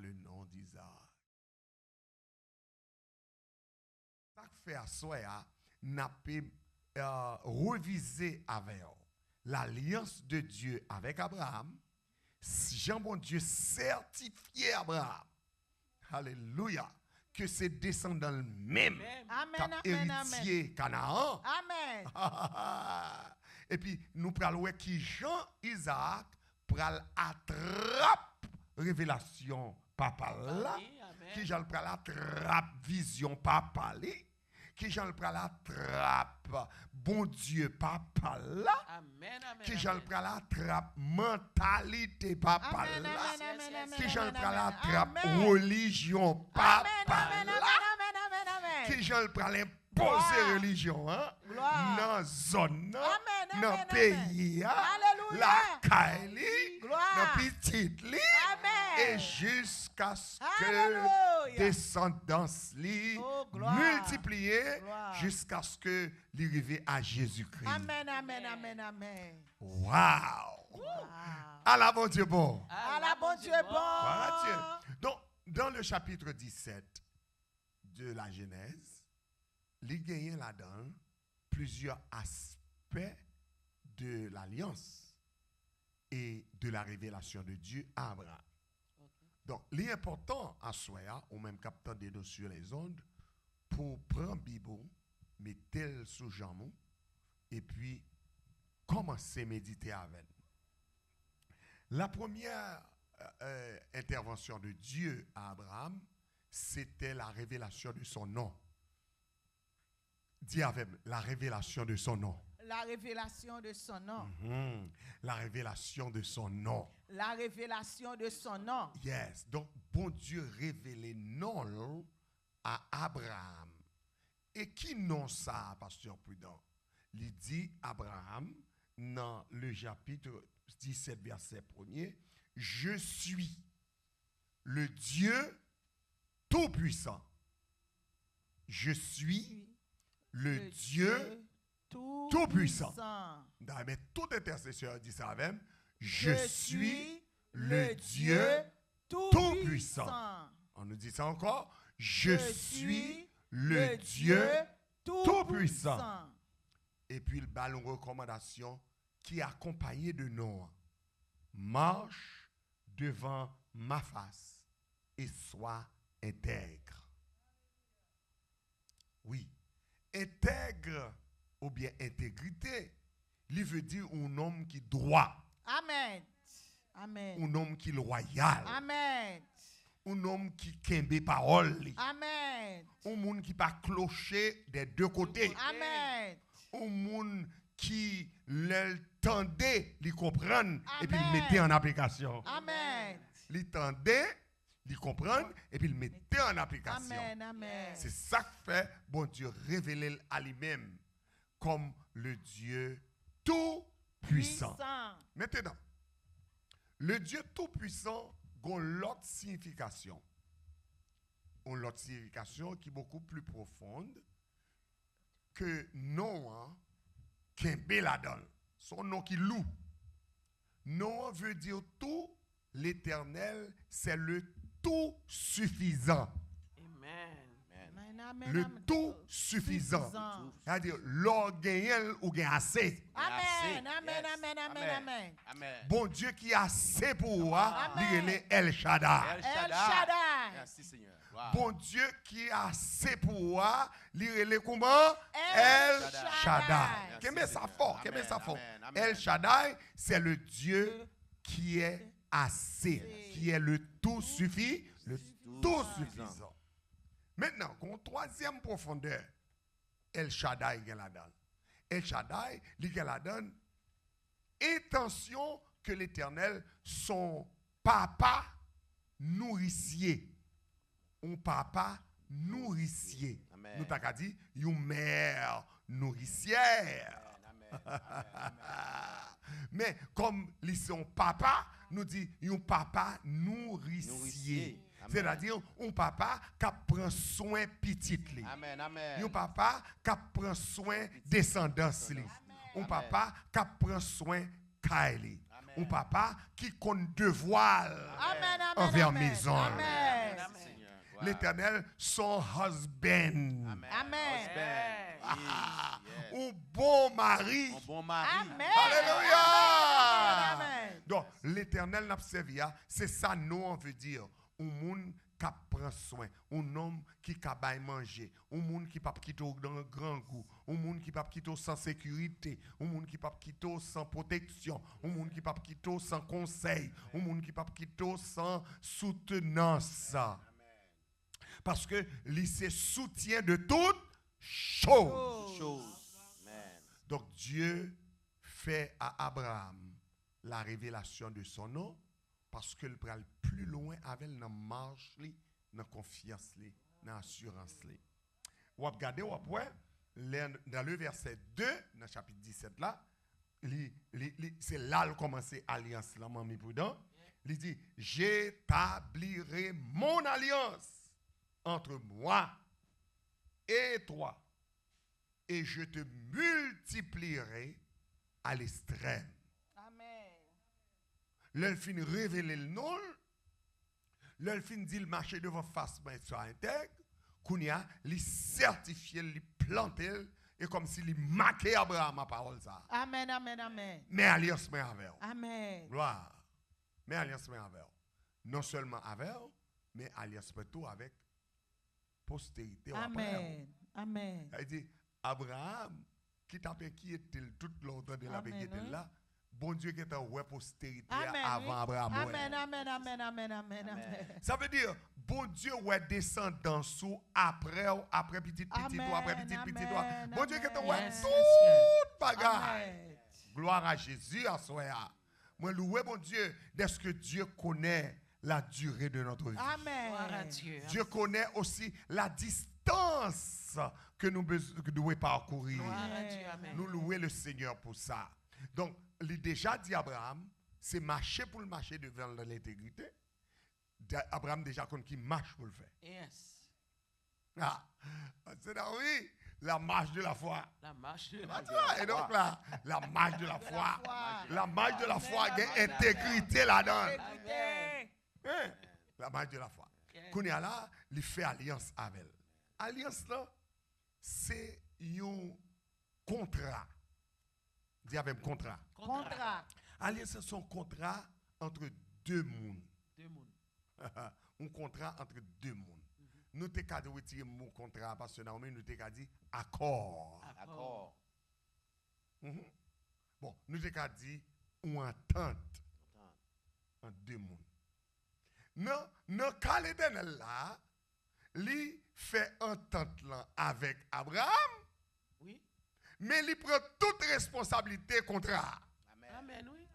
le nom d'Isaac. Ça fait à soi, n'a pas revisé avec l'alliance de Dieu avec Abraham. Jean bon Dieu certifié Abraham. Alléluia. Que ses descendants même qui héritier Canaan. Amen. Et puis nous prenons qui Jean Isaac pral attrape révélation papa là, qui Jean pral attrape vision papa là, qui Jean pral attrape bon Dieu papa là, qui Jean pral attrape mentalité papa là, qui Jean pral attrape religion papa là, qui Jean pral imposer religion dans zone dans pays la Kaili dans petite et jusqu'à ce que descendance li multiplier jusqu'à ce que l'arrivée à Jésus-Christ. Amen, amen, amen, amen. Wow. À la bon Dieu bon. À la bon Dieu bon. Voilà Dieu. Donc dans le chapitre 17 de la Genèse, il gagne là-dedans plusieurs aspects de l'alliance et de la révélation de Dieu à Abraham. Donc, l'important à soi, ou même captant des deux sur les ondes, pour prendre Bible, mettre sous jamon, et puis commencer à méditer avec. La première intervention de Dieu à Abraham, c'était la révélation de son nom. Dis avec la révélation de son nom. La révélation de son nom. La révélation de son nom. La révélation de son nom. Yes. Donc, bon Dieu révélé non à Abraham. Et qui non ça, pasteur Prudent? Il dit Abraham, dans le chapitre 17, verset 1er, je suis le Dieu tout-puissant. Je suis le Dieu tout-puissant. Mais tout intercesseur dit ça même. Je suis le Dieu tout-puissant. On nous dit ça encore. Je suis le Dieu tout-puissant. Et puis il bat une recommandation qui est accompagnée de nom. Marche devant ma face et sois intègre. Oui. Intègre ou bien intégrité, il veut dire un homme qui droit. Amen. Amen. Un homme qui loyal. Amen. Un homme qui kembe parole. Amen. Un monde qui pas clocher des deux côtés. Amen. Un monde qui l'entendait, il comprendre et puis il mettait en application. Amen. L'entendait, il comprendre et puis il mettait en application. Amen. Amen. C'est ça que fait bon Dieu révéler à lui-même comme le Dieu tout-puissant. Maintenant, le Dieu tout-puissant a l'autre signification. Une autre signification qui est beaucoup plus profonde que non, Kembe la donne. Son nom qui loue. Non veut dire tout, l'éternel, c'est le tout suffisant. Le tout suffisant. C'est-à-dire, l'orgueil ou gain assez. Amen. Amen. Amen. Amen. Amen. Bon Dieu qui a assez pour moi, il est El Shaddai. El Shaddai. Merci Seigneur. Wow. Bon Dieu qui a assez pour moi, il est comment? El Shaddai. Qu'est-ce ça fort? Qu'est-ce ça fort? El Shaddai, c'est le Dieu qui est assez, qui est le tout suffisant, le tout suffisant. Maintenant, qu'on troisième profondeur, El Shaddai est là-dedans. El Shaddai, il est là-dedans. Intention que l'Éternel, son papa nourricier. Un papa nourricier. Amen. Nous t'avons dit, une mère nourricière. Mais comme son papa, nous dit, un papa nourricier. C'est-à-dire, un papa qui prend soin petit. Amen, amen. Un papa qui prend soin descendance. Un papa qui prend soin Kylie. Un papa qui compte devoir envers maison. Amen. L'Éternel, son husband. Amen. Un bon mari. Amen. Alléluia. Amen. Donc, l'Éternel n'a pas servi. C'est ça, nous, on veut dire. Un monde qui prend soin. Un homme qui a manger. Un monde qui ne quitte dans un grand goût. Un monde qui ne quitte sans sécurité. Un monde qui ne quitte sans protection. Un monde qui ne quitte sans conseil. Un monde qui ne quitte sans soutenance. Parce que il se soutient de toutes choses. Donc Dieu fait à Abraham la révélation de son nom parce qu'il prend plus loin avec dans marche, dans confiance, dans assurance. Ou regardez dans le verset 2 dans le chapitre 17 là, c'est là qu'il commence l'alliance là mamie prudent. Il dit j'établirai mon alliance entre moi et toi et je te multiplierai à l'extrême. Amen. L'elfine révèle le nom. L'elfine dit le marché de votre face, mais soit intègre. Kounia, il certifie, il plante, et comme s'il marquait Abraham à parole ça. Amen, amen, amen. Mais alliance mais avec. Amen. Gloire. Mais alliance mais avec. Non seulement avec, mais alliance mais tout avec postérité. Amen. Amen. Il dit, Abraham, qui t'a qui est-il tout l'autre de la béquille là? Bon Dieu qui t'a ouais postérité avant Abraham. Amen, amen, amen, amen, amen, amen. Ça veut dire, bon Dieu ouais descendant sous après petit toi, après petit toi. Bon Dieu qui t'a ouais toute bagarre. Gloire à Jésus à soi. Moi louer bon Dieu d'est-ce que Dieu connaît la durée de notre vie. Amen. Dieu connaît aussi la distance que nous devons parcourir. Nous louer le Seigneur pour ça. Donc, il déjà dit Abraham, c'est marcher pour le marcher devant l'intégrité. Abraham déjà compte qui marche pour le faire. Yes. Ah, c'est là, oui, la marche de la foi. La marche de la foi. Et donc là, la marche de la foi. La marche de la foi, il y a intégrité là-dedans. Hein? La marche de la foi. Kounia là, il fait alliance avec elle. Alliance là, c'est un contrat. Dis avec contrat. Contrat. Alliance c'est un contrat entre deux mondes. Un contrat entre deux mondes. Nous t'ai qu'à retirer mon contrat parce que nous t'ai qu'à dire accord. Accord. Bon, nous t'ai qu'à dire une entente entre deux mondes. Non, quand l'Éternel là, il fait entente là avec Abraham. Oui. Mais il prend toute responsabilité contrat. Amen, oui.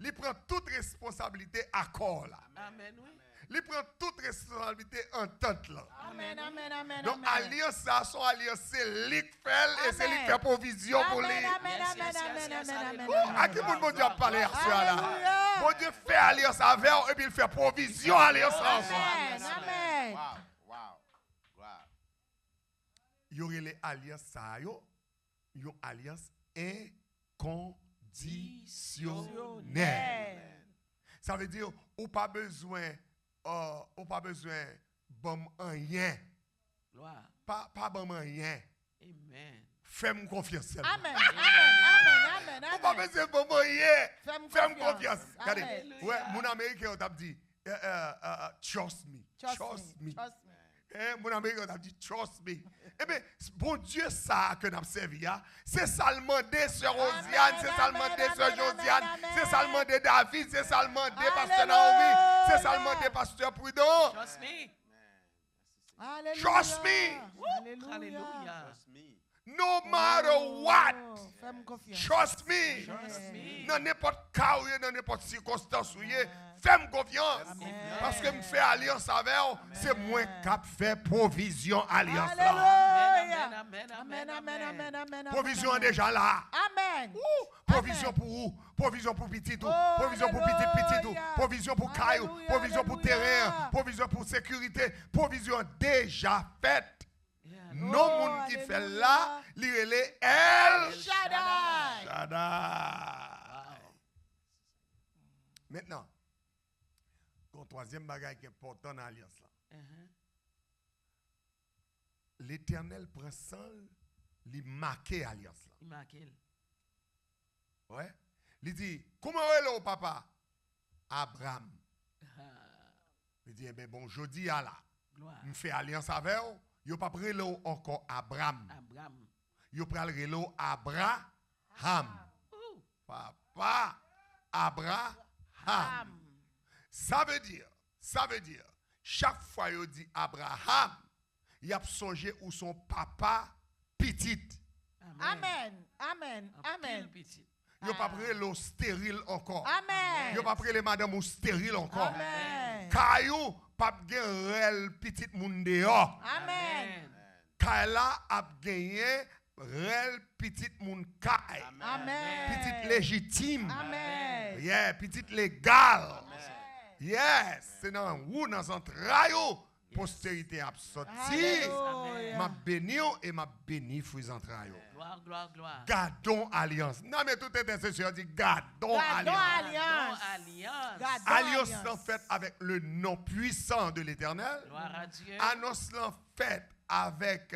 Il prend toute responsabilité accord là. Amen, oui. Il prend toute responsabilité entente là. Amen, amen, amen. Donc alliance ça, son alliance c'est lui qui fait et c'est lui qui fait provision pour lui. Amen, amen, amen, amen, amen. À qui bon Dieu a parlé à ce là? Bon Dieu fait alliance avec et puis il fait provision à alliance ensemble. Amen. Wow. Il y aurait les alliances ça yo, une alliance inconditionnelle. Ça veut dire ou pas besoin bon rien. Gloire. Pas bon rien. Amen. Fais-moi confiance. Amen, amen. Ou pas besoin bon rien. Fais-moi confiance. Regardez. Amen. Ouais, mon américain on t'a dit trust me. Trust me. Mon américain on t'a dit trust me. Eh bien, bon Dieu ça que nous avons servi, c'est ça le mandé sur Rosiane, c'est ça le mandé sur Josiane, c'est ça le mandé David, c'est ça le mandé pasteur Naomi, c'est ça le mandé pasteur Prudent. Trust me. Trust me. Hallelujah. No matter what. Fais-moi confiance. Trust me. Dans n'importe cas ou dans n'importe circonstance où fais-moi confiance. Parce que me fait alliance avec vous, c'est moi qui fait provision alliance là. Amen. Provision est déjà là. Amen. Provision pour où? Provision pour petit tout. Provision pour petit tout. Provision pour caillou. Provision pour terrain. Provision pour sécurité. Provision déjà faite. Non, monde qui fait là, il est El Shaddai. Maintenant, quand troisième bagage qui est important dans l'alliance là. Uh-huh. L'Éternel prend sang, il marque l'alliance là. Il marque. Ouais. Il dit, comment est-ce papa? Abraham. Il dit, eh bien, bon, je dis à la. Gloire. Je fais alliance avec vous. Yo pas prêt encore Abraham. Abraham. Yo pral relo Abraham. Ouh. Papa Abraham. Ça veut dire, chaque fois yo dit Abraham, il a songé où son papa petit. Amen. Amen. En Amen. pile petit. Yo pas prêt le stérile encore. Amen. Yo pas prêt les madame ou stérile encore. Amen. Kayou pas gen rel petit moun dehors. Amen. Kayla a gagné rel petit moun kay. Amen. Petite légitime. Amen. Yeah, petite légale. Yes, c'est dans où dans entrailles postérité a sorti. Alléluia. M'a béni et m'a béni fruits entrailles. Gloire, gloire, gloire. Gardons alliance. Non mais tout intercession dit gardons Gardons alliance. alliance. Alliance. Gardons Alliance alliance. en fait avec le nom puissant de l'Éternel. Gloire à Dieu. Annonce en fait avec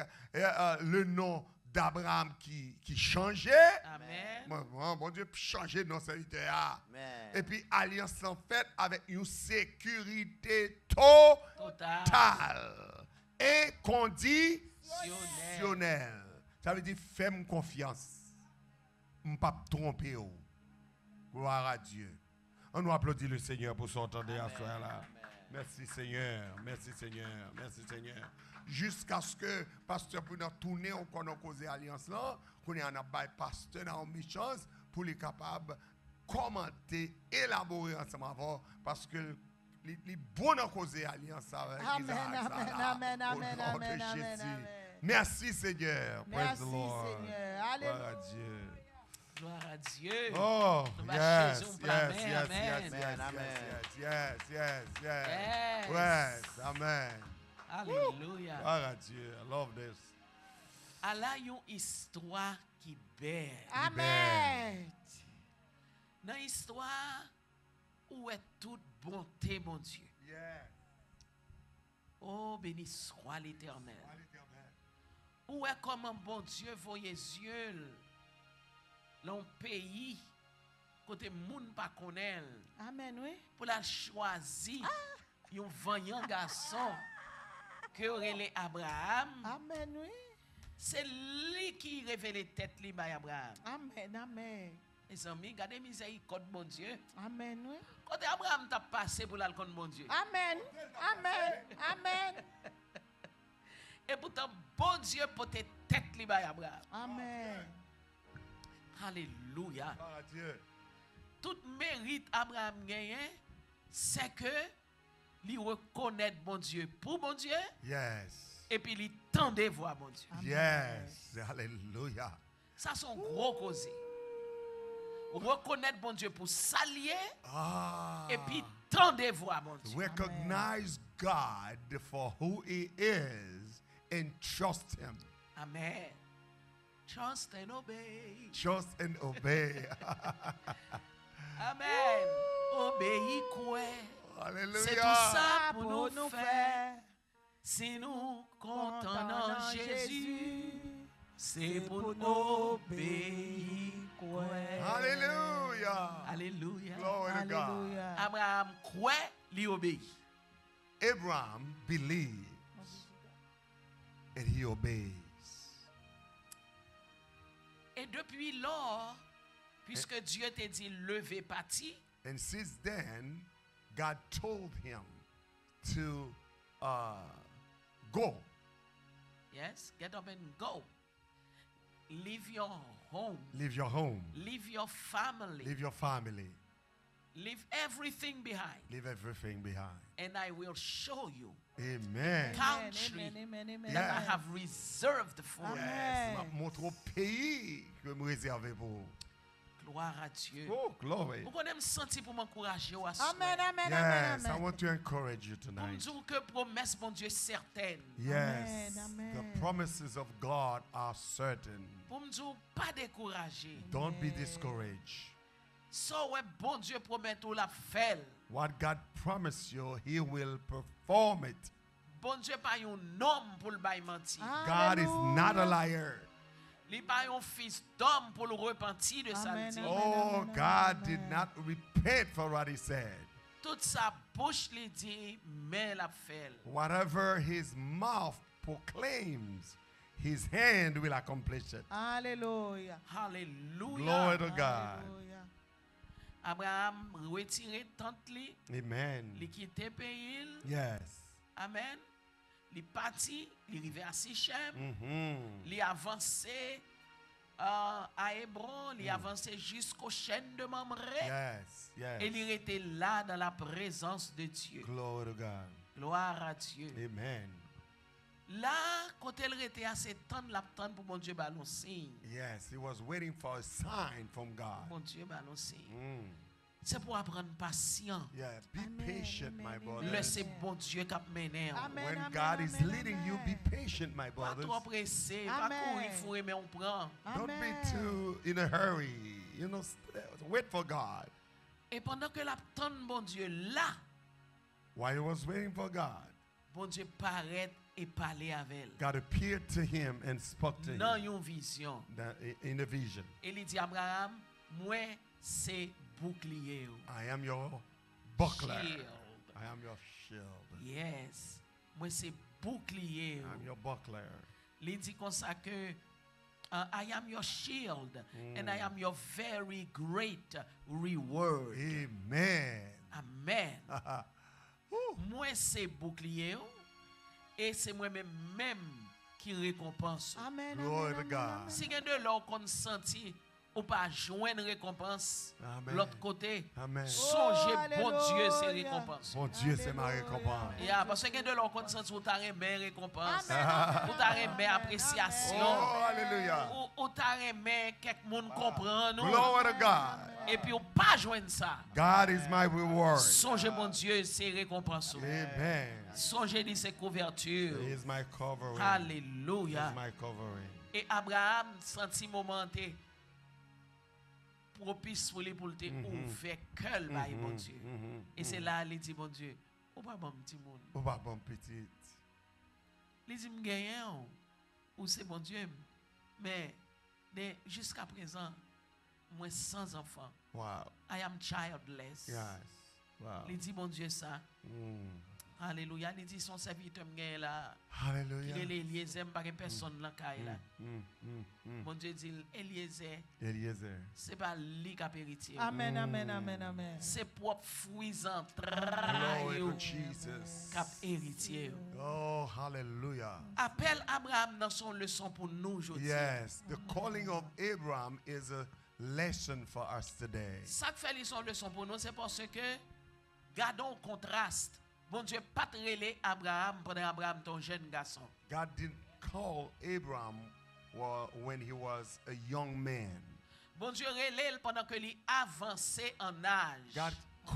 le nom d'Abraham qui changeait. Amen. Bon Dieu, changer nos serviteurs. Amen. Et puis, alliance en fait avec une sécurité Total. totale et conditionnelle. Ça veut dire, fais-moi confiance. Je ne vais pas me tromper. Gloire à Dieu. On nous applaudit le Seigneur pour son temps de à soir là. Merci Seigneur, merci Seigneur, merci Seigneur. Jusqu'à ce que pasteur pour nous tourner, on connaît cause alliance là, qu'on est en bail pasteur dans une chance pour les capables commenter, élaborer ensemble avant, parce que les bonnes cause alliance avec Amen, Isaac, amen, ça, là, amen, au amen, nom de amen, amen, Jésus. amen. Merci Seigneur. Praise Merci the Lord. Seigneur. Gloire à Alléluia. Dieu. Gloire à Dieu. Oh, Nous va yes, chez yes, nous, yes, amen, yes, amen. yes, yes, yes, yes, yes, Yes. yes, amen. Alléluia. Gloire à Dieu. I love this. Allah a une histoire qui belle. Amen. Dans l'histoire où est toute bonté, mon Dieu. Yeah. Oh, béni soit l'Éternel. Où est comment bon Dieu voyait yeux dans pays côté moun pas connaît Amen, oui. pour la choisir un vaillant garçon que relé Abraham. Amen, oui. C'est lui qui révèle tête li by Abraham. Amen, amen. Les amis, regardez miséricorde bon Dieu. Amen, oui. Quand Abraham t'a passé pour la contre bon Dieu. Amen, amen, amen. Et pourtant bon Dieu pour tes têtes li by Abraham. Amen. Alléluia. Gloire à Dieu. Tout mérite Abraham gagné, c'est que lui reconnaît bon Dieu pour bon Dieu Yes. et puis il tendait voir bon Dieu. Yes. Hallelujah. Ça sont gros causés. Reconnaître bon Dieu pour s'allier Ah. et puis tendez voir bon Dieu. Recognize God for who He is and trust Him. Amen. Trust and obey. Trust and obey. Amen. Obéis quoi. Hallelujah. C'est tout ça pour Pour nous faire. Si nous comptons en Jésus, c'est pour nous obéir quoi. Hallelujah. Alléluia. Glory to God. Alléluia. Abraham quoi lui obéit. Abraham believed and he obeys. Et depuis lors, puisque Dieu t'a dit lever parti, And since then, God told him to go. yes, get up and go. Leave your home, Leave your home. leave your family, Leave your family. leave everything behind, Leave everything behind. and I will show you Amen. country Amen, amen, amen, that I Yeah. have reserved for you. Yes. Amen. Montre au pays que me réservé pour vous. Gloire à Dieu. Oh, glory. Vous connaissez me sentir pour m'encourager au Amen, amen, Yes, amen, I amen. want to encourage you Pour me tonight. dire que promesse mon Dieu certaine. Yes, Amen, the amen. promises of God are certain. Pour me dire pas décourager. Don't be discouraged. So ouais bon Dieu promet tout la fait. What God promised you, He will perform it. Bon Dieu pas un homme pour le bail mentir. God is not a liar. Il pas un fils d'homme pour le repentir de sa Amen, dit. amen. Oh, God did not repent for what He said. Toute sa bouche lui dit, mais la fait. Whatever His mouth proclaims, His hand will accomplish it. Alléluia. Alléluia. Glory to God. Alléluia. Abraham retiré tante li, Amen. li quitté pays. Yes. Amen. Li parti, li arrivé à Sichem, Mm-hmm. li avancé à Hébron, li avancé jusqu'aux chaînes de Mamré. Yes. Et Yes. il était là dans la présence de Dieu. Glory to God. Gloire à Dieu. Amen. Là, quand elle était assez tendre, la tendre pour mon Dieu ballon signe. Yes, he was waiting for a sign from God. Mon Dieu ballon signe. Mm. C'est pour apprendre patient. Yeah, be Amen, patient, amen, my amen. brother. Laissez bon Dieu qui mené. Amen. When God is amen, leading you, be amen. patient, my Pas brothers. trop pressé, pas Amen. courir, faut mais on prend. Don't be Amen. too in a hurry. You know, wait for God. Et pendant que la tendre bon Dieu là, While he was waiting for God, bon Dieu paraît et parler avec elle. God appeared to him and spoke to Dans him une vision. in a vision. Et il dit Abraham, moi c'est bouclier. I am your buckler. Shield. I am your shield. Yes. Moi c'est bouclier. I'm your buckler. Il dit comme ça que I am your shield and I am your very great reward. Amen. Amen. Woo. Moi c'est bouclier et c'est moi-même qui récompense. Amen. Glory amen, to amen, God. amen. Si quelqu'un de l'autre qu'on senti ou pas joindre récompense, Amen. l'autre côté, Amen. songez Oh, bon Dieu c'est alléluia. récompense. Mon Dieu, c'est ma Alléluia. récompense. Yeah, parce que quelqu'un de l'autre qu'on senti ou t'as aimé récompense, Amen, ou t'as amen, aimé amen, appréciation, Oh, hallelujah. ou t'as aimé quelqu'un monde comprend nous, Glory to God. et puis ou pas joindre ça. God is my reward. Songez bon Dieu c'est récompense. Amen. Songez dit c'est couverture. He is my covering. He Alléluia. is my covering. Et Abraham senti momenté propice pour lui pour te ouvrir cœur by bon Dieu. Et c'est là il dit bon Dieu, ou pas bon petit monde. Oh, bah, bon petit. Il dit me gagner ou c'est bon Dieu. Mais jusqu'à présent moi sans enfant. Wow. I am childless. Yes. Wow. Il dit bon Dieu ça. Alléluia. Il dit son serviteur me gagne là. Il Hallelujah. est Eliezer pas personne là caille là. Mm. Bon Dieu dit Eliezer, Eliezer. c'est pas lui qui a héritier. Amen, amen, amen, amen. C'est propre fruits en Glory to train Jesus. cap héritier. Oh, hallelujah. Appelle Abraham dans son leçon pour nous aujourd'hui. Yes, the calling of Abraham is a lesson for us today. Ça qui fait son leçon pour nous, c'est parce que gardons le contraste. Bon Dieu, pas te relais Abraham pendant Abraham ton jeune garçon. God didn't call Abraham when he was a young man. Bon Dieu relais pendant que lui avançait en âge. God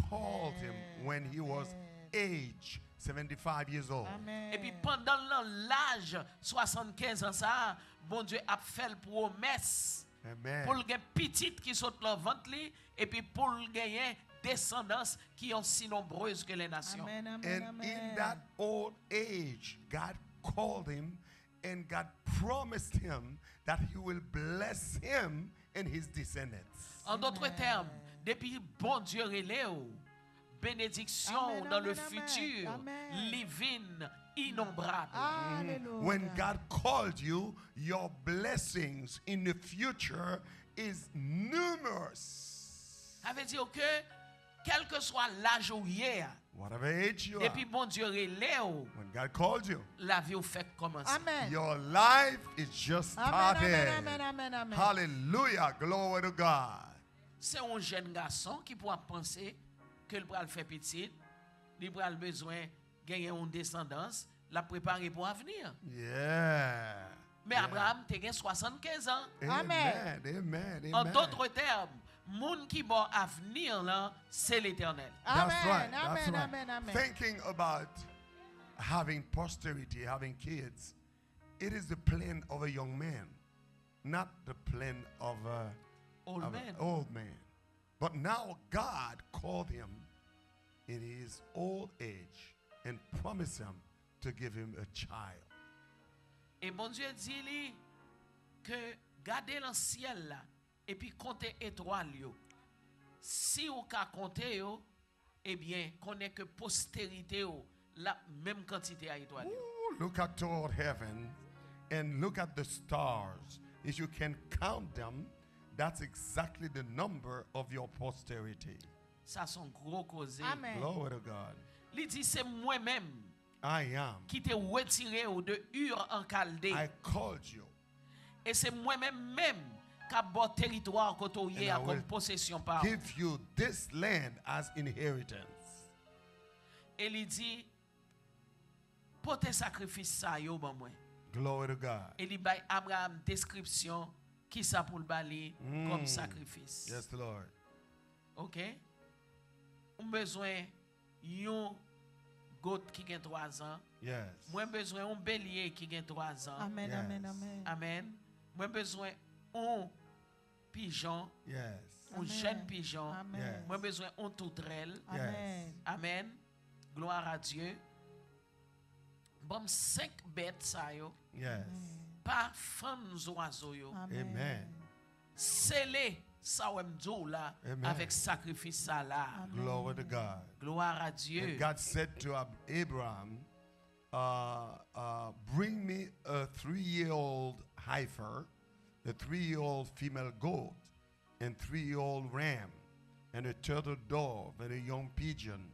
called him when he was age 75 years old. Amen. Et puis pendant l'âge 75 ans ça, bon Dieu a fait le promesse Amen. pour le petite qui saute le ventre li, et puis pour le gagner descendance qui sont si nombreuses que les nations. Amen, amen, And amen. in that old age, God called him and God promised him that he will bless him and his descendants. En d'autres termes, depuis bon Dieu relève bénédiction Amen, dans le amen, amen, futur, amen. divine, innombrable. Alléluia. When God called you, your blessings in the future is numerous. Ça veut dire que quel que soit l'âge où hier, Whatever age you are, depuis bon Dieu relève, when God called you, la vie au fait commencer. Amen. your life is just Amen, started. amen, amen, amen. Hallelujah. Glory to God. C'est un jeune garçon qui pourra penser que le bras le fait petit, il aura besoin de gagner une descendance, la préparer pour l'avenir. Yeah. Mais Abraham a 75 ans. Amen. Amen. En Amen. d'autres termes, monde qui va avenir là, c'est l'Éternel. That's Amen, right. That's amen, right. amen, amen. Thinking about having posterity, having kids, it is the plan of a young man, not the plan of Old an man. old man. But now God called him in his old age and promised him to give him a child. Et bon Dieu dit lui que gardez dans le ciel là et puis comptez étoiles yo. Si ou ka compter yo, eh bien, connaît que postérité yo la même quantité à étoiles. Yo. Ooh, look at toward heaven and look at the stars. If you can count them, that's exactly the number of your posterity. Ça son gros causé. Amen. Glory to God. Il dit c'est moi-même I am. qui t'ai retiré ou de Ur en Chaldée. I called you. Et c'est moi-même qui a bon territoire que tu And I as comme will possession par. give you this land as inheritance. Et il dit portez sacrifice ça yo bon moi. Glory to God. Et il bay Abraham description qui ça pour le bali comme sacrifice. Yes, Lord. OK? On besoin yon goat qui a 3 ans. Yes. Moi besoin un bélier qui a 3 ans. Amen, Yes. amen, amen. Amen. Moi besoin un pigeon, Yes. un Amen. jeune pigeon. Amen. Yes. Moi besoin un toutrelle. Amen. Amen. Gloire à Dieu. Bon 5 bêtes ça yo, Yes. pas femmes oiseaux yo. Amen. Scellé ça ou m'dou là Amen. avec sacrifice ça là. Glory to God. Gloire à Dieu. And God said to Abraham, bring me a 3-year-old heifer, a 3-year-old female goat, and 3-year-old ram, and a turtle dove, and a young pigeon.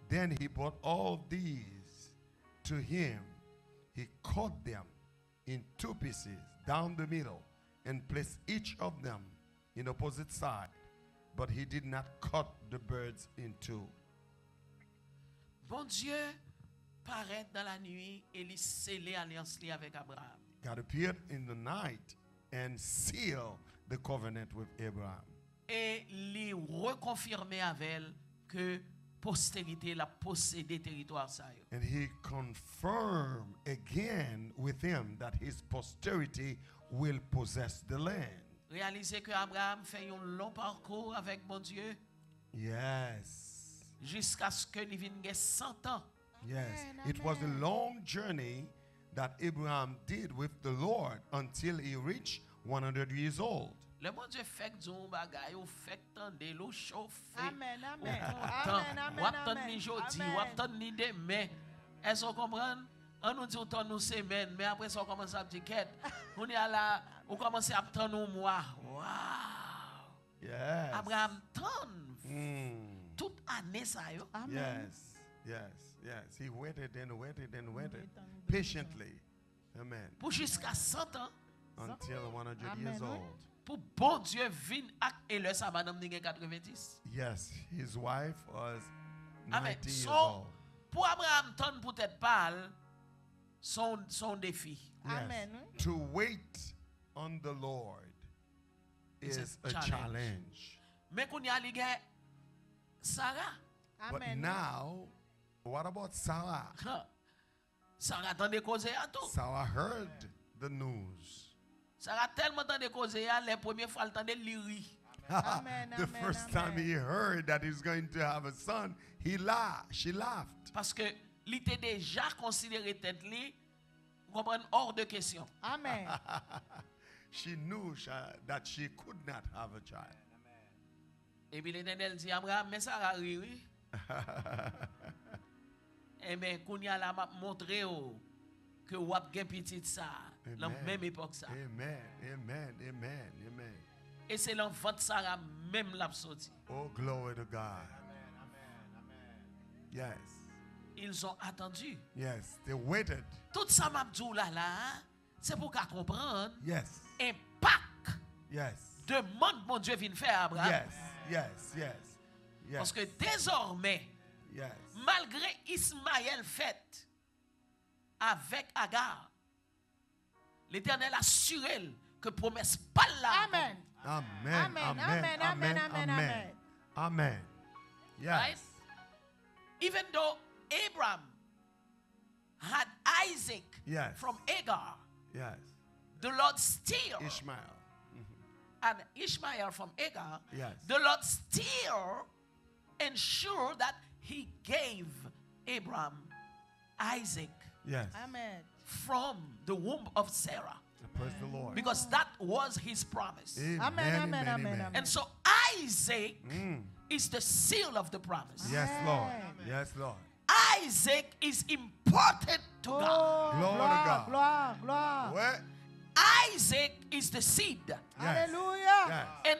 Then he brought all these to him. He cut them in 2 pieces down the middle and placed each of them in opposite side. But he did not cut the birds in 2. Bon Dieu paraît dans la nuit et il scellé alliance li avec Abraham. God appeared in the night and sealed the covenant with Abraham. Et il reconfirmé avec elle que postérité la possédé territoire ça yo. And he confirmed again with him that his posterity will possess the land. Réalisez que Abraham fait un long parcours avec bon Dieu Yes. jusqu'à ce que il vienne 100 ans. Yes. Amen, It was a amen. long journey that Abraham did with the Lord until he reached 100 years old. Le bon Dieu fait que un bagay ou fait tande l'eau chauffe. Amen, Ou amen. content. Amen, amen, Ou attend amen. ni jodi, Amen. ou attend ni demain. Est-ce qu'on comprend? On nous dit autant nous semaine, mais après ça on commence à dire quête. On est là, on commence à attendre un mois. Wow! Yes. Abraham tend Mm. toute année ça yo. Amen. Yes. Yes. Yes. He waited and waited and waited Wait and patiently. Amen. Pour jusqu'à 100 ans. Until 100 Amen, years oui. old. Pour bon Dieu vin ak et le sa madame ni gen 90. Yes, his wife was Amen. 90 years So, old. pour Abraham ton peut-être parle son défi. Yes. Amen, oui. To wait on the Lord It's is a a challenge. challenge. Mais qu'on y a li gen Sarah. But Amen. now, what about Sarah? Sarah tande cause à tout. Sarah heard the news. Sarah tellement tande cause à les premières fois elle tande liri. Amen, The amen, first time amen. he heard that he's going to have a son, she laughed. Parce que il était déjà considéré tête li comprendre hors de question. Amen. She knew that she could not have a child. Et puis l'Éternel dit Abraham mais Sarah ri oui. Eh bien qu'on y a la m'a montré que ou ap gen petit ça dans Amen. même époque ça. Amen, amen, amen, amen. Et c'est l'enfant de Sarah même l'a sorti. Oh, glory to God. Yes, Ils ont attendu. yes, they waited. Tout ça m'a dit là, c'est pour qu'à comprendre Yes, impact yes, demande mon Dieu vient faire à Abraham. yes, yes, yes, yes, Parce que désormais, yes, malgré Ismaël fait avec Agar, l'Éternel assuré que promesse pas là. Amen. amen, Amen, amen, amen, amen, amen, amen, amen. amen. Right? Yes, Even though Abraham had Isaac yes, from Agar, yes. the Lord still Ishmael. and Ishmael from Agar, Yes. the Lord still ensured that he gave Abraham Isaac Yes. Amen. from the womb of Sarah. Praise the Lord. Because that was his promise. Amen, amen, amen. And so Isaac is the seal of the promise. Yes, Lord. Amen. Yes, Lord. Isaac is important to God. Oh, Glory to gloire, God. gloire, gloire. Ouais. Isaac is the seed. Yes. Hallelujah. Yes. And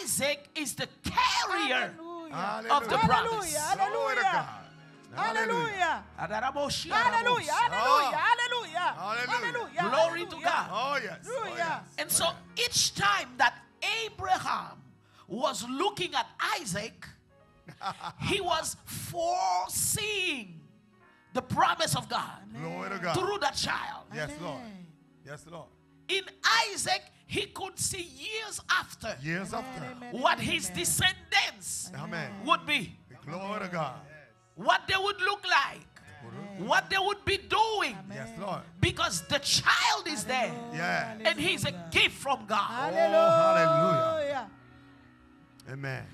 Isaac is the carrier. Hallelujah. Of the Hallelujah. promise. Hallelujah. Glory to God. Hallelujah. Adaraboshi, Hallelujah. Adaraboshi. Hallelujah. Hallelujah. Hallelujah. Hallelujah. Glory to God. Oh, yes. Oh, Hallelujah. yes. And so each time that Abraham was looking at Isaac, he was foreseeing the promise of God Glory to God. through that child. Yes, Lord. Amen. Yes, Lord. In Isaac, he could see years after Years Amen, after. amen, what amen, his amen. descendants Amen. would be, Glory to God. what they would look like, what they would be doing, Yes, Lord. because the child is there Yeah. and he's a gift from God. Hallelujah. Amen.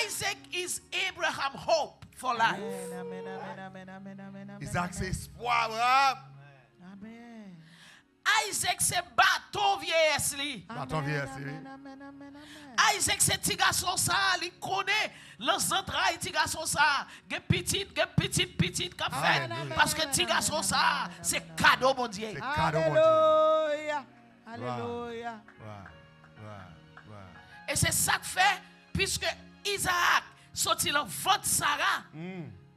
Isaac is Abraham's hope for life. Amen, amen, amen, amen, amen, amen, amen, Isaac, c'est amen. espoir, Abraham. Amen. Isaac c'est bateau vieillesse li. Bâton Amen, vieillesse, amen, oui. amen, amen, amen. Isaac c'est petit garçon ça, il connaît les entrailles petit garçon ça, gen petit qu'a fait Amen. parce que petit garçon ça, c'est cadeau bon Dieu. C'est cadeau, mon Dieu. Alléluia. Alléluia. Wow. Wow. Wow. Et c'est ça que fait puisque Isaac sorti dans ventre Sarah,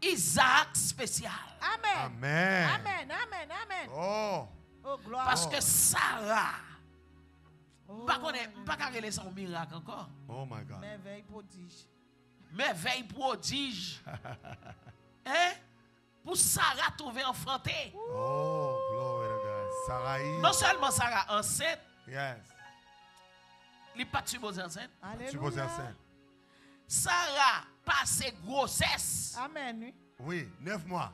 Isaac spécial. Amen. Amen. Amen. Amen. Amen. Oh. Oh, gloire. Parce que Sarah, Oh, pas qu'à relayer son miracle encore. Oh my God. merveille prodige. Merveille prodige. Hein? Pour Sarah trouver enfantée. Oh, glory to God. Sarah. Non seulement Sarah enceinte, Yes. il n'est pas supposé enceinte. Tu poses Alléluia. enceinte. Sarah passe grossesse. Amen. Oui. Oui, 9 mois.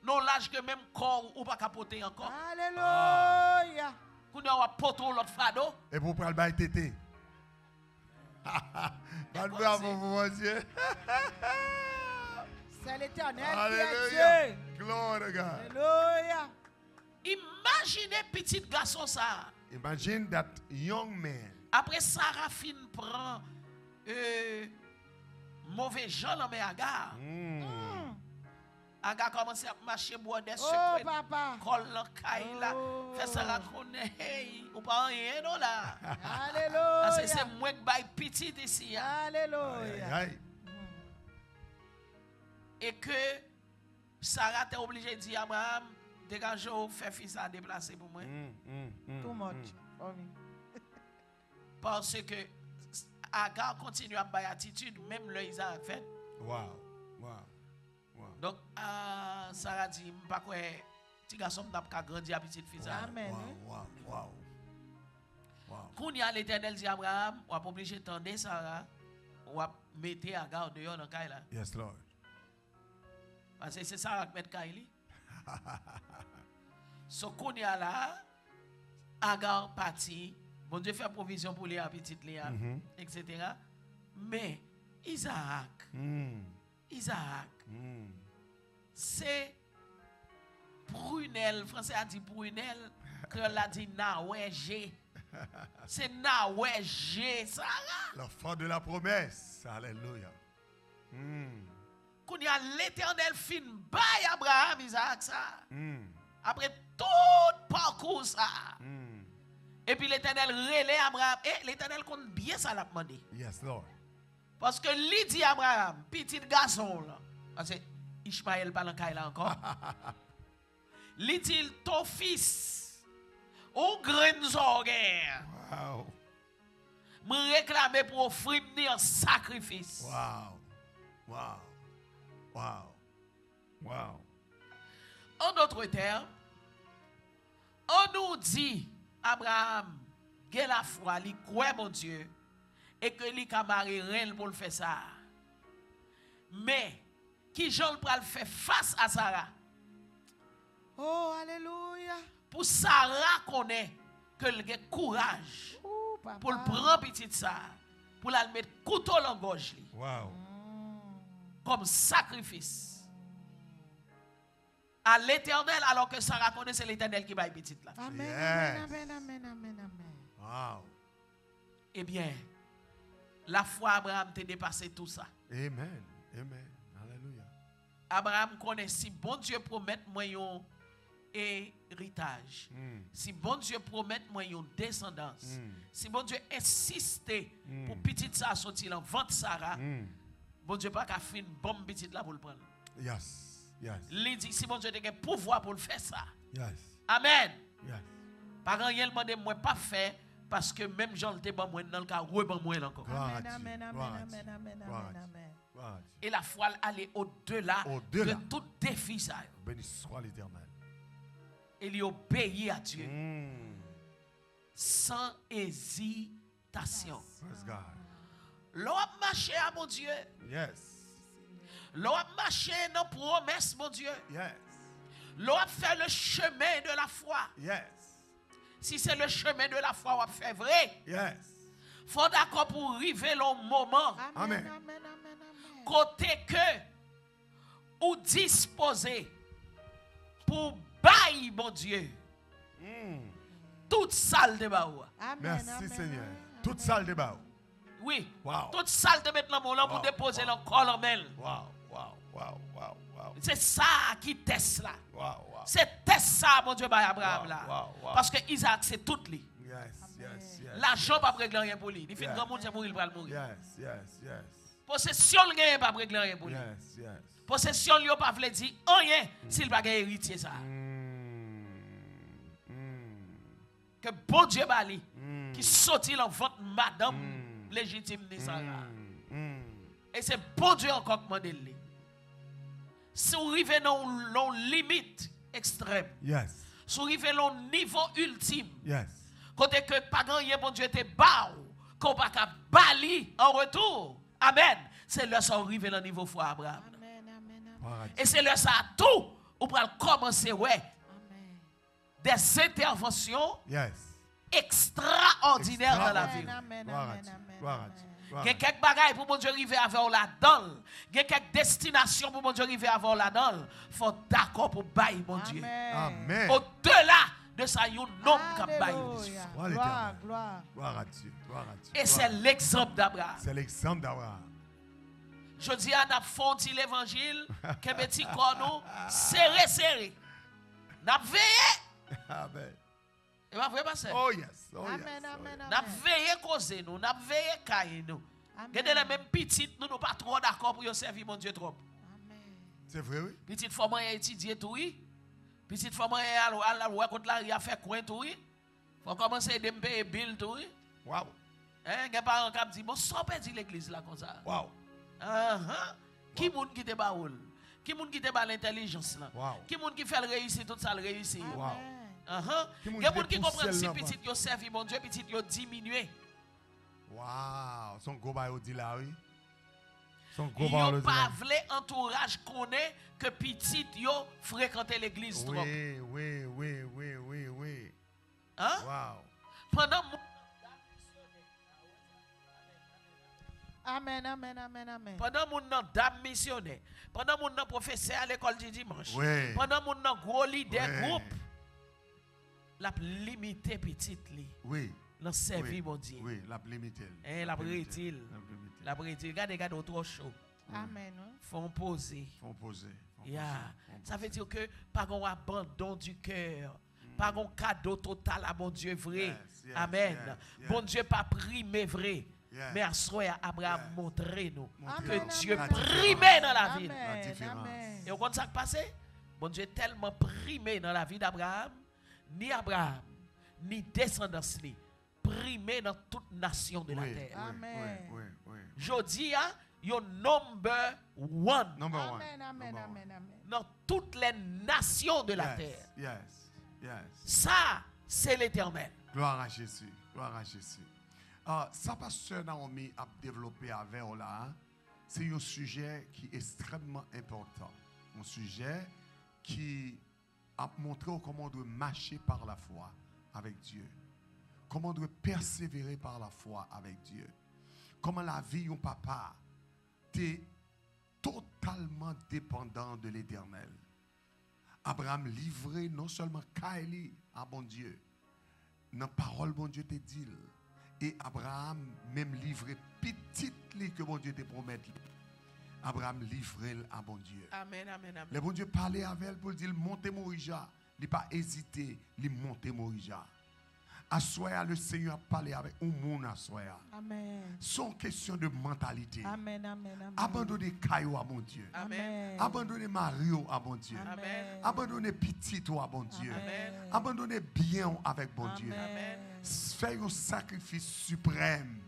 Non l'âge que même corps ou pas capoter encore. Alléluia. Qu'on a poto l'autre fado. Et pour prendre le bail tété. Bravo, mon Dieu. C'est l'Éternel qui est Alléluia. Dieu. Glory to God. Alléluia. Imaginez petit garçon ça. Imagine that young man. Après Sarah fin prend mauvais gens dans mes Agar. Agar commence à marcher boire des Oh, secrets. papa. Col la caille là. Oh. Fait Sarah connaît. Hey, ou pas rien non là. Alléluia. C'est moi qui baille petit ici. Hein. Alléluia. Aïe. Et que Sarah était obligée de dire à Abraham, dégagez ou fais fils à déplacer pour moi. Too much for me. Parce que Agar continue à bailler attitude, même le Isaac fait. Wow. Wow. Wow. Donc, Sarah dit, je ne sais pas petit garçon n'a pas grandi à petite fille. Amen. Wow. Wow. Wow. Quand il y a l'Éternel dit à Abraham, on va pas obligé de tendre Sarah, on va mettre Agar dehors dans le caille là. Yes, Lord. Parce que c'est Sarah qui met le caille. So, quand il y a là, Agar parti, bon Dieu fait provision pour les petites Léa, etc. Mais Isaac, c'est prunelle, français a dit prunelle, que l'a dit naouégé. C'est naouégé, Sarah. L'enfant de la promesse. Alléluia. Quand il y a l'Éternel fin bail Abraham, Isaac, ça. Après tout parcours, ça. Et puis l'Éternel relève Abraham. Et l'Éternel compte bien ça l'a demandé. Yes, Lord. Parce que lui dit Abraham, petit garçon là. Parce que Ishmaël pas dans caille là encore. Lui dit ton fils au grain orgueil. Wow. Me réclamer pour offrir en sacrifice. Wow. Wow. Wow. Wow. En d'autres termes, on nous dit Abraham, qu'il a la foi, il croit mon Dieu, et que lui a marié reine pour le faire ça. Mais, qui Jean le faire face à Sarah? Oh, alléluia. Pour Sarah connaît que le courage Oh, papa. pour le prendre petite ça, pour la mettre couteau dans la gorge li, Wow. comme sacrifice. à l'Éternel alors que Sarah connaissait l'Éternel qui va petite là. Amen, Yes. amen, amen, amen, amen. Wow. Eh bien, la foi Abraham t'a dépassé tout ça. Amen. Amen. Hallelujah. Abraham connaît si bon Dieu promet moi un héritage. Si bon Dieu promet moi une descendance. Si bon Dieu insiste pour petite ça sortir en vente Sarah. Bon Dieu pas qu'à faire une bombe petite là pour le prendre. Yes. Yes. Il dit si bon Dieu a le pouvoir pour le faire ça. Yes. Amen. Yes. Par contre, il demande moi pas faire parce que même Jean le bon moi dans le cas reban moi encore. Gloire à Amen, Dieu. amen, Gloire à amen, Dieu. amen, amen, Gloire à amen, Dieu. amen. Gloire à Dieu. Et la foi aller au-delà Au-delà. de tout défi ça. Béni soit l'Éternel. Il y obéit à Dieu sans hésitation. Praise God. L'on a marché à mon Dieu. Yes. L'on a marché dans la promesse, mon Dieu. Yes. L'on a fait le chemin de la foi. Yes. Si c'est le chemin de la foi, on a fait vrai. Yes. Faut d'accord pour arriver le moment. Amen. Amen, amen, amen. Côté que ou disposé pour bailler, mon Dieu, toute salle de baou. Amen, Merci amen, Seigneur. amen, Toute amen. salle de bas. Oui. Wow. Toute salle de mettre là pour Wow. déposer le col en main. Wow. Wow. Wow. Wow. Wow. C'est ça qui teste là. Wow. Wow. C'est test ça, mon Dieu, par Abraham Wow, là. wow, wow. Parce que Isaac, c'est tout lui. Yes. Yes. Yes. L'argent pas régler rien pour lui. Il fait Yeah. grand monde, c'est pour il va mourir. Yes. Yes. Yes. Possession, le gain pas régler rien pour lui. Yes. Yes. Possession, lui pas veut dire rien s'il pas gagner héritier ça. Que bon Dieu bali qui sortit en votre madame légitime de Sarah. Et c'est bon Dieu encore qui m'a dit. Si vous arrivez dans une limite extrême, Yes. si vous arrivez dans un niveau ultime, Yes. côté que pas grand bon Dieu te bao, qu'on pas qu'à bali en retour. Amen. C'est là ça arrive dans le niveau foi Abraham. Amen, amen, amen. Gloire à Dieu. Et c'est là ça tout ou pour commencer ouais Amen. des interventions Yes. extraordinaires dans la vie. Amen, amen, Gloire à amen, Dieu. amen, Gloire à amen. Dieu. Gloire Il y à a Dieu. quelques bagailles pour mon Dieu arriver avant là-dedans. Il y a quelques destinations pour mon Dieu arriver avant là-dedans. Il faut d'accord pour bailler mon Dieu. Amen. Au-delà de ça, il y a un homme qui baille. Alléluia. Gloire à Gloire, l'Éternel. gloire. Gloire à Dieu. Gloire à Dieu. Et c'est l'exemple d'Abraham. C'est l'exemple d'Abraham. Je dis à n'a fonti l'évangile, que petit corps serré. N'a veillé. Amen. Et pas vrai passer. Oh yes. Oh Amen, yes. Oh, amen, yes. N'a amen. veillé causer nous, n'a veillé cailler nous. Amen. Regardez les mêmes petites, nous pas trop d'accord pour y servir mon Dieu trop. Amen. C'est vrai, oui? Petite femme a étudié tout, oui. Petite femme a la loi contre la a fait coin tout, oui. Faut commencer à me payer bill tout, oui. Wow. Hein, les parents qui disent, bon, sans perdre l'église là comme ça. Wow. Qui moun qui te baoul? Qui moun qui te ba l'intelligence là? Wow. Qui moun qui fait le réussir, tout ça le réussir? Wow. Amen. Qui moun Il y a des gens qui qui comprennent pousse si là, petit yo servi mon Dieu, petit yo diminué. Wow. Son gros bail dit là, oui. Son gros Yo bail dit pas là. vle entourage connaît que petit yo fréquenter l'église trop. Oui, oui, oui, oui, oui, oui. Hein? Wow. Pendant Amen, amen, amen, amen. pendant mon nan dame missionnaire, pendant mon nan professeur à l'école du dimanche, Oui. pendant mon nan gros leader Oui. groupe, la limité petite li, Oui. la servi Oui. mon Dieu. Oui, la limité. Hein, la brille-t-il. La brille-t-il. Regardez trop chaud. Amen. Oui. Font poser. Font poser. Yeah. Ça veut dire que pas un abandon du cœur. Pas un cadeau total à mon Dieu vrai. Yes, yes, Amen. yes, Bon yes. Dieu pas primé vrai. Yes. Mais à soi, Abraham Yes. montré nous Montrez que nous Dieu la primé différence. dans la vie. La Amen, différence. amen. Et vous comprenez ça qui passe? Bon Dieu est tellement primé dans la vie d'Abraham, ni Abraham, ni descendance, ni primé dans toute nation de la Oui, terre. Amen. oui, oui, oui. Jodi, yo number one Number one. Amen, amen, Number one. amen, amen. dans toutes les nations de la terre. Yes, yes, yes. Ça, c'est l'éternel. Gloire à Jésus. Gloire à Jésus. Ça, pasteur Naomi a développé avec vous là, c'est un sujet qui est extrêmement important. Un sujet qui a montré comment on doit marcher par la foi avec Dieu. Comment on doit persévérer par la foi avec Dieu. Comment la vie de papa est totalement dépendant de l'éternel. Abraham livré non seulement Kaili à bon Dieu, dans la parole bon Dieu te dit. Et Abraham même livré petit li que bon Dieu te promet. Abraham livré à bon Dieu. Amen, amen, amen. Le bon Dieu parlait avec elle pour dire montez Morija. Il n'a pas hésité, il monter Morija. À soir, le Seigneur a parlé avec un monde à soir. Amen. Son question de mentalité. Amen, amen, amen. Abandonner Caillou à mon Dieu. Amen. Abandonner Mario à bon Dieu. Amen. Abandonner petit à bon Dieu. Amen. Abandonner bien avec bon Dieu. Amen. Faire un sacrifice suprême.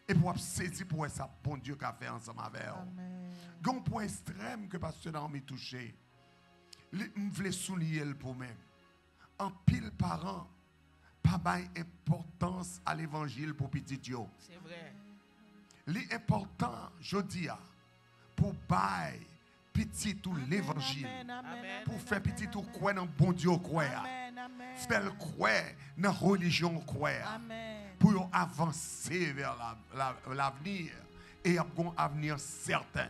Et pour saisir pour ça, bon Dieu qui a fait ensemble avec vous. Amen. Un point extrême que pasteur Naomi touché. Je voulais souligner pour même. En pile parents, pas bail importance à l'évangile pour petit yo. C'est vrai. L'important, je dis, pour bail petit tout l'évangile. Amen, amen, Amen. Pour amen, faire amen, petit tout amen. quoi dans bon Dieu quoi. Amen, amen. Faire le quoi dans la religion quoi. Amen. Pour avancer vers l'avenir et avoir un avenir certain.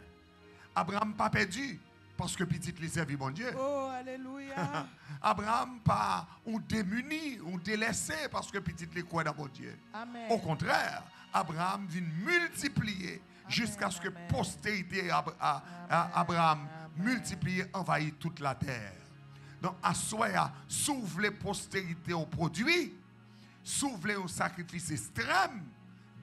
Abraham pas perdu parce que petit lui servit bon Dieu. Oh, alléluia. Abraham pas un démuni, un délaissé parce que petit lui croit dans bon Dieu. Amen. Au contraire, Abraham vient multiplier jusqu'à ce que amen. postérité Abraham Amen. multiplie, envahit toute la terre. Donc, à soi, s'ouvre les postérités au produit, s'ouvre un sacrifice extrême,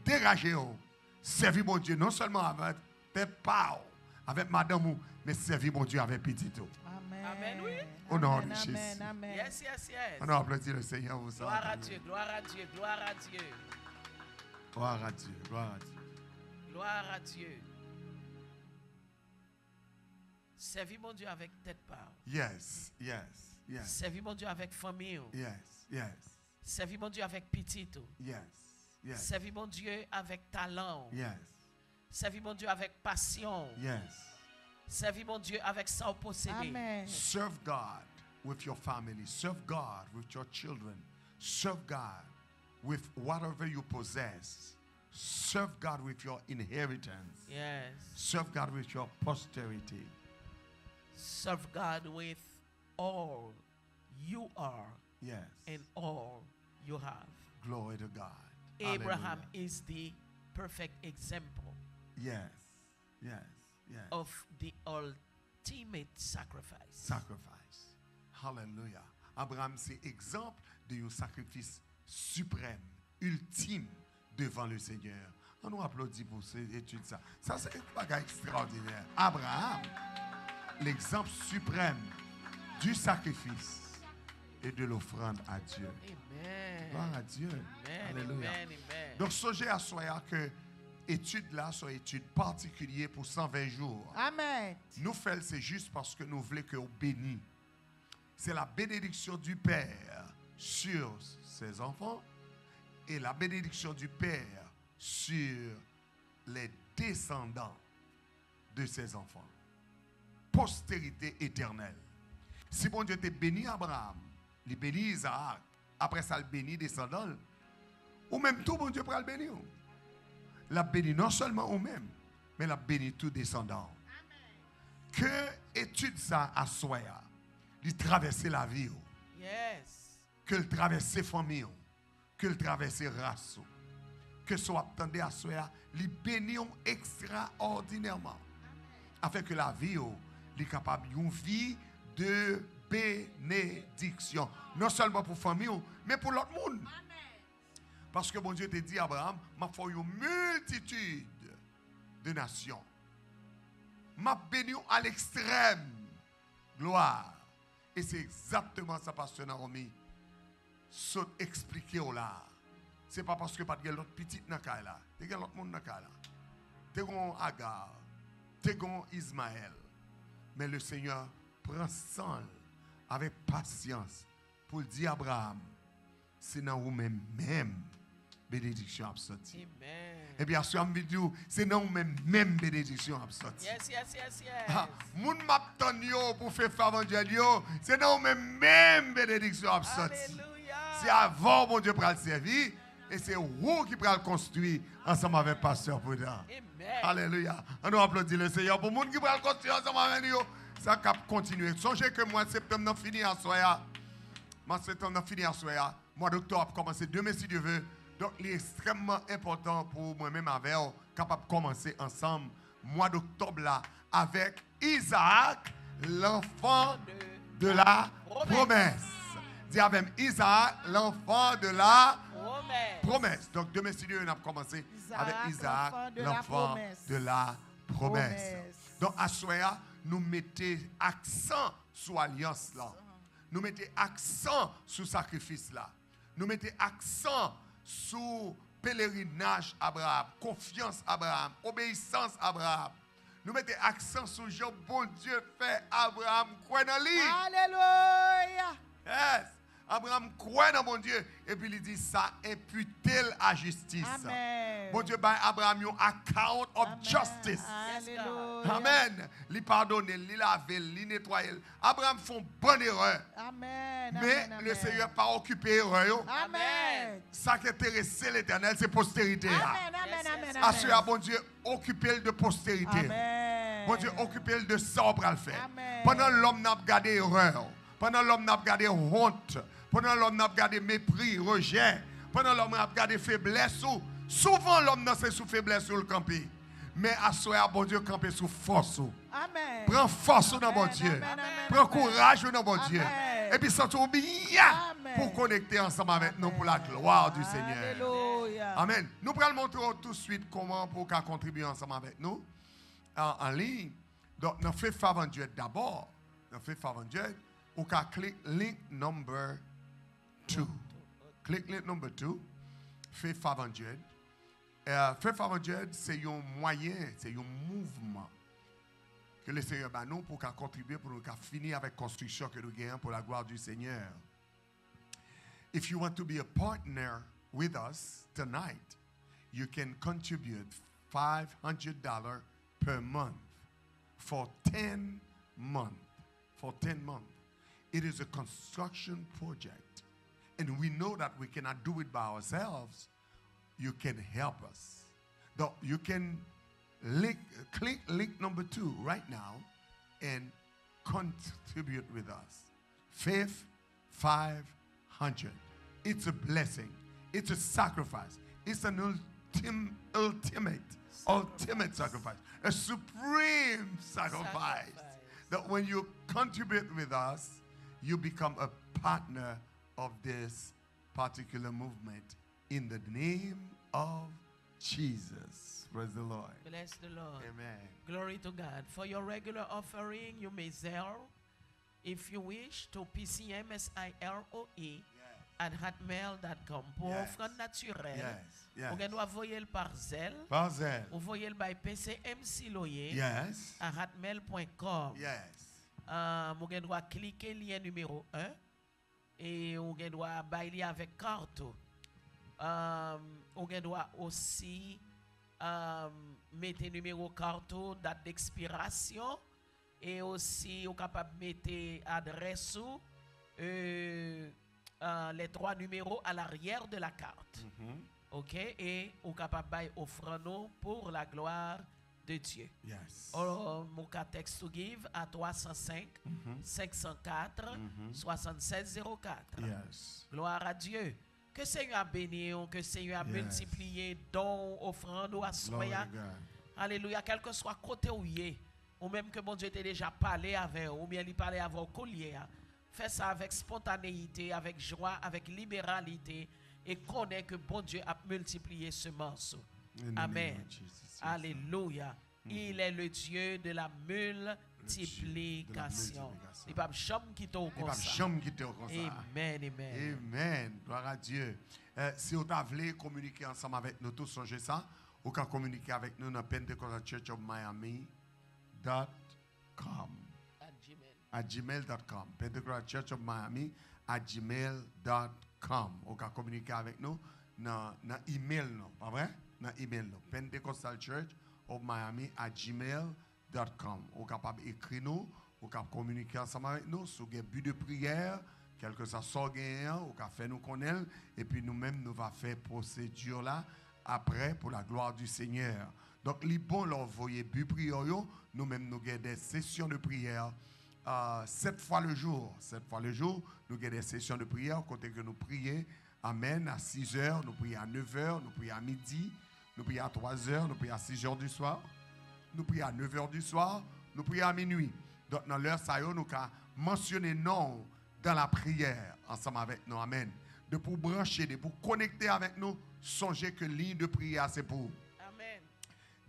dégagez au servir mon Dieu non seulement avec tête pas, avec madame, mais servir mon Dieu avec petit tout. Amen. Amen, oui. Au nom de Amen, Jésus. amen, amen. Yes, yes, yes. On a applaudi le Seigneur pour ça. Gloire à Dieu, gloire à Dieu, gloire à Dieu. Gloire à Dieu, gloire à Dieu. Gloire à Dieu. Servis mon Dieu avec tête part. Yes, yes, yes, Servis mon Dieu avec famille. yes, yes, Servis mon Dieu avec petit. yes, yes, Servis mon Dieu avec talent. yes, Servis mon Dieu avec passion. yes. Servis mon Dieu avec ça posséder. Amen. Serve God with your family. Serve God with your children. Serve God with whatever you possess. Serve God with your inheritance. Yes. Serve God with your posterity. Serve God with all you are Yes. and all you have. Glory to God. Abraham Hallelujah. is the perfect example Yes. Yes. Yes. of the ultimate sacrifice. Sacrifice. Hallelujah. Abraham, c'est exemple d'un sacrifice suprême, ultime devant le Seigneur. On nous applaudit pour cette étude. Ça c'est un bagage extraordinaire. Abraham, l'exemple suprême du sacrifice et de l'offrande à Dieu. Amen. Gloire à Dieu. Amen. Alléluia. Amen. Amen. Donc, songez à soi que étude là, sont étude particulière pour 120 jours. Amen. Nous faisons, c'est juste parce que nous voulons que vous bénisse. C'est la bénédiction du Père sur ses enfants et la bénédiction du Père sur les descendants de ses enfants. Postérité éternelle. Si bon Dieu te bénit Abraham, il bénit Isaac, après ça, il bénit descendants, ou même tout bon Dieu pour le bénir. La bénit non seulement ou même, mais la bénit tout descendant. Que étude ça à soi, de traverser la vie, Yes. que le traverser famille, que le traverser race, que soit attendez à soi, les bénir extraordinairement, afin que la vie est capable d'une vie de bénédiction, non seulement pour famille, mais pour l'autre monde. Parce que bon Dieu te dit, Abraham, m'a fait une multitude de nations. M'a béni à l'extrême. Gloire. Et c'est exactement ça, pasteur Naomi. Saute expliquer au là. C'est pas parce que pas de l'autre petite dans là. Tu as l'autre monde dans là. Tu as Agar. Tu as Ismaël. Mais le Seigneur prend sang avec patience pour dire à Abraham, c'est dans vous-même bénédiction absortie. Amen. Et bien sûr, c'est dans vous-même bénédiction absortie. Yes, yes, yes, yes. Ah, moun m'attend yo pour faire faveur de Dieu, c'est dans vous-même bénédiction absortie. Alléluia. C'est avant mon Dieu pour le servir et c'est vous qui pourrez le construire ensemble avec pasteur Prudent. Amen. Alléluia. On nous applaudit le Seigneur pour les gens qui pourront le construire ensemble avec nous. Ça cap continuer. Songez que mois de septembre n'a fini à soya. Mois de septembre n'a fini à soya. Mois d'octobre a commencé demain si Dieu veut. Donc il est extrêmement important pour moi-même avec vous capable de commencer ensemble mois d'octobre là avec Isaac, l'enfant de la promesse. Dis avec Isaac, l'enfant de la promesse. Donc demain si Dieu veut, on a commencé avec Isaac, l'enfant de la promesse. Donc à soya, nous mettons accent sur l'alliance là. Nous mettons accent sur le sacrifice là. Nous mettons accent sur pèlerinage Abraham, confiance Abraham, obéissance Abraham. Nous mettons accent sur ce que bon Dieu fait Abraham croit dans lui. Alléluia. Yes. Abraham croit dans mon Dieu et puis il dit ça impute à justice. Amen. Bon Dieu ben Abraham un account of justice. Alléluia. Amen. Il pardonne, il lave, il nettoie. Abraham fait bonne erreur. Amen. Mais Amen, le amen. Seigneur n'a pas occupé erreur. Amen. Ça qui intéresse l'Éternel, c'est postérité. Amen. Amen. Amen. Assure bon Dieu, occupez-le de postérité. Amen. Bon Dieu, occupez-le de ça, on va le faire. Amen. Pendant l'homme n'a pas gardé erreur. Pendant l'homme n'a pas gardé honte. Pendant l'homme n'a pas gardé mépris, rejet. Pendant l'homme n'a pas gardé faiblesse. Souvent l'homme n'a pas sous faiblesse sur le campé. Mais à soi, bon Dieu, camper sous force. Amen. Prends force dans bon Dieu. Amen, amen, Prends amen. courage dans bon Dieu. Amen. Et puis sentons bien Amen. pour connecter ensemble avec nous pour la gloire du Seigneur. Alléluia. Amen. Nous allons montrer tout de suite comment pour qu'à contribuer ensemble avec nous en ligne. Donc, dans Faith 500 d'abord, dans Faith 500, on peut cliquer link number 2. Click link number 2, Faith 500. Faith 500, c'est un moyen, c'est un mouvement que le Seigneur a nous pour qu'à contribuer pour nous finir avec la construction que nous gagnons pour la gloire du Seigneur. If you want to be a partner with us tonight, you can contribute $500 per month for 10 months. For 10 months. It is a construction project. And we know that we cannot do it by ourselves. You can help us. So you can click link number 2 right now and contribute with us. Faith 500. It's a blessing. It's a sacrifice. It's an ultimate sacrifice. A supreme sacrifice. That when you contribute with us, you become a partner of this particular movement in the name of Jesus. Praise the Lord. Bless the Lord. Amen. Glory to God. For your regular offering, you may Zelle, if you wish, to PCMSIROE at hotmail.com. Pour Yes. offrande naturelle, Yes. vous pouvez envoyer le par Zelle, Bazel. vous voyez le by PCMSiloye Yes. à hotmail.com. Yes. Vous pouvez cliquer lien numéro 1 et vous pouvez bailler avec carte. Vous pouvez aussi mettre numéro carte, date d'expiration et aussi vous capable mettre adresse les 3 numéros à l'arrière de la carte. OK, et vous capable bailler offrande pour la gloire de Dieu. Yes. Mon texte to give à 305 504 7604. Yes. Gloire à Dieu. Que Seigneur a béni, que Seigneur a Yes. multiplié dons, offrandes ou à Glory soya. to God. Alléluia. Quel que soit côté où il est, ou même que mon Dieu t'ait déjà parlé avec, ou bien il parlait avec au collier. Fais ça avec spontanéité, avec joie, avec libéralité et connais que bon Dieu a multiplié ce morceau. In the Amen. name of Jesus, yes. Alléluia. Il est le Dieu de la multiplication. multiplication. Il n'y a pas de chambre qui tombe Et comme pas ça. jamais quitter comme ça. Amen, amen. Amen. Gloire à Dieu. Si vous voulez communiquer ensemble avec nous tous, songez ça. Vous pouvez communiquer avec nous dans Pentecostal Church of Miami.com. At gmail.com. Pentecostal Church of Miami at gmail.com. Vous pouvez communiquer avec nous dans email, non? Pas vrai? Dans email, non? Pentecostal Church of Miami at gmail.com. Vous pouvez capable écrire nous, vous pouvez communiquer ensemble avec nous sur des buts de prière, quel que soit soit gagnant, vous pouvez faire nous connaître, et puis nous-mêmes, nous allons faire procédure là après pour la gloire du Seigneur. Donc, les bons, leur voyez but prière, nous-mêmes, nous avons des sessions de prière 7 fois le jour. 7 fois le jour, nous avons des sessions de prière, côté que nous prions, amen, à 6 heures, nous prions à 9 heures, nous prions à midi, nous prions à 3 heures, nous prions à 6 heures du soir, nous prions à 9 heures du soir, nous prions à minuit. Donc, dans l'heure, ça y est, nous avons mentionné non dans la prière, ensemble avec nous, amen. De pour brancher, de pour connecter avec nous, songez que ligne de prière, c'est pour vous. Amen.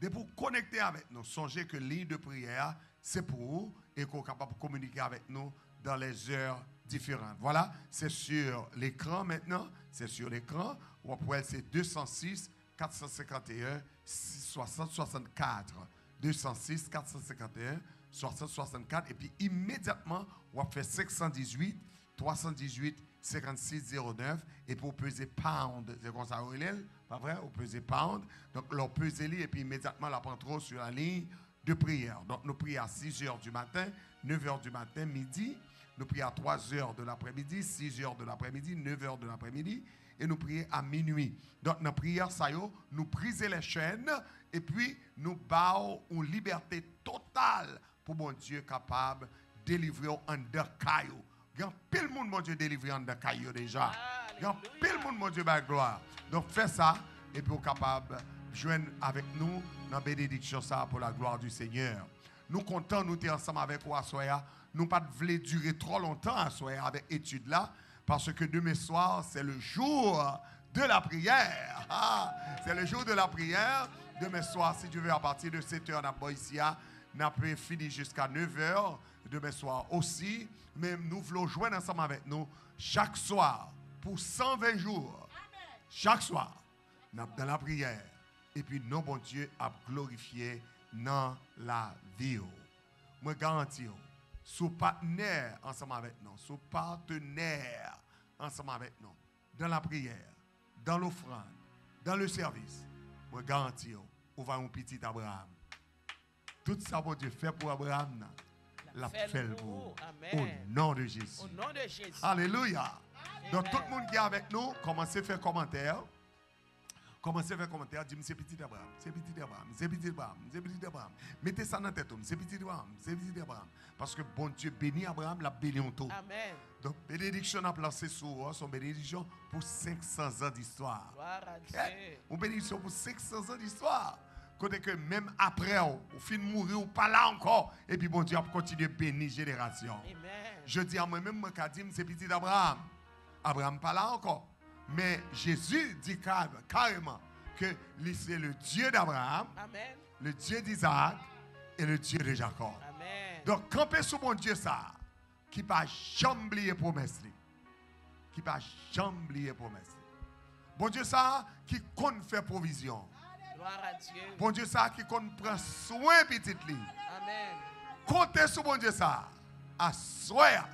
De pour connecter avec nous, songez que ligne de prière, c'est pour vous et qu'on est capable de communiquer avec nous dans les heures différentes. Voilà, c'est sur l'écran maintenant. C'est sur l'écran. On peut c'est 206 451 60 64. 206 451 60 64. Et puis immédiatement, on fait 518 318 56 09. Et pour peser pound, c'est comme ça, pas vrai? On peser pound. Donc, on peser et puis immédiatement, on prend trop sur la ligne de prière. Donc, nous prions à 6 heures du matin, 9 heures du matin, midi. Nous prions à 3 heures de l'après-midi, 6 heures de l'après-midi, 9 heures de l'après-midi. Et nous prions à minuit. Donc, dans la prière, ça y est, nous brisons les chaînes et puis nous battons une liberté totale pour mon Dieu capable de délivrer en de caillou. Il y a pile monde, mon Dieu, délivré en de caillou déjà. Il y a pile monde, mon Dieu, par gloire. Donc, fais ça et puis vous êtes capable de joindre avec nous dans la bénédiction ça pour la gloire du Seigneur. Nous comptons, nous sommes ensemble avec vous à Soya. Nous ne pas voulu durer trop longtemps à Soya avec l'étude là, parce que demain soir, c'est le jour de la prière. Ah, c'est le jour de la prière. Demain soir, si tu veux, à partir de 7h, on a ici, on a fini jusqu'à 9h. Demain soir aussi. Mais nous voulons joindre ensemble avec nous chaque soir pour 120 jours. Chaque soir, dans la prière. Et puis, nos bon Dieu a glorifié dans la vie. Moi, garantis, sous partenaire ensemble avec nous, sous partenaire ensemble avec nous, dans la prière, dans l'offrande, dans le service, moi, garantis, on va un petit Abraham. Tout ça, bon Dieu, fait pour Abraham, la fait pour. Au nom de Jésus. Au nom de Jésus. Alléluia. Donc, tout le monde qui est avec nous, commencez à faire commentaire. Commencez à faire commentaire, dites c'est petit Abraham, c'est petit Abraham, c'est petit Abraham, c'est petit Abraham. Mettez ça dans la tête, c'est petit Abraham, c'est petit Abraham. Parce que bon Dieu bénit Abraham, l'a béni en tout. Amen. Donc, bénédiction a placé sur son bénédiction pour 500 ans d'histoire. Gloire à Dieu. Une bénédiction pour 500 ans d'histoire. Côté que même après, au fin de mourir, ou pas là encore, et puis bon Dieu a continué à bénir génération. Amen. Je dis à moi-même, moi, c'est petit Abraham. Abraham pas là encore. Mais Jésus dit carrément que c'est le Dieu d'Abraham, Amen. le Dieu d'Isaac et le Dieu de Jacob. Amen. Donc, campez sur mon Dieu ça, qui ne va jamais oublier promesse. Qui ne va jamais oublier promesse. Bon Dieu ça, qui compte faire provision. Gloire à Dieu. Bon Dieu ça, qui compte prendre soin petite li. Amen. Comptez sur mon Dieu ça, à soin.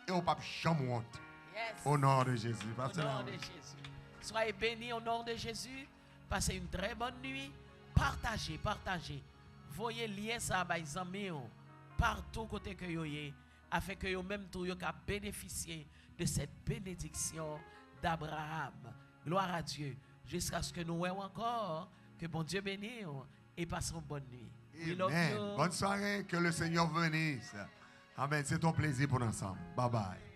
Et on ne va jamais honte. Yes. Au nom de Jésus. Au nom de Jésus. Soyez bénis au nom de Jésus. Passez une très bonne nuit. Partagez, partagez. Voyez lien ça à les amis partout côté que vous êtes, afin que vous même tout vous bénéficier de cette bénédiction d'Abraham. Gloire à Dieu. Jusqu'à ce que nous voyons encore que bon Dieu bénisse et passons une bonne nuit. Amen. Bonne soirée, que le Seigneur bénisse. Amen. C'est ton plaisir pour l'ensemble. Bye bye.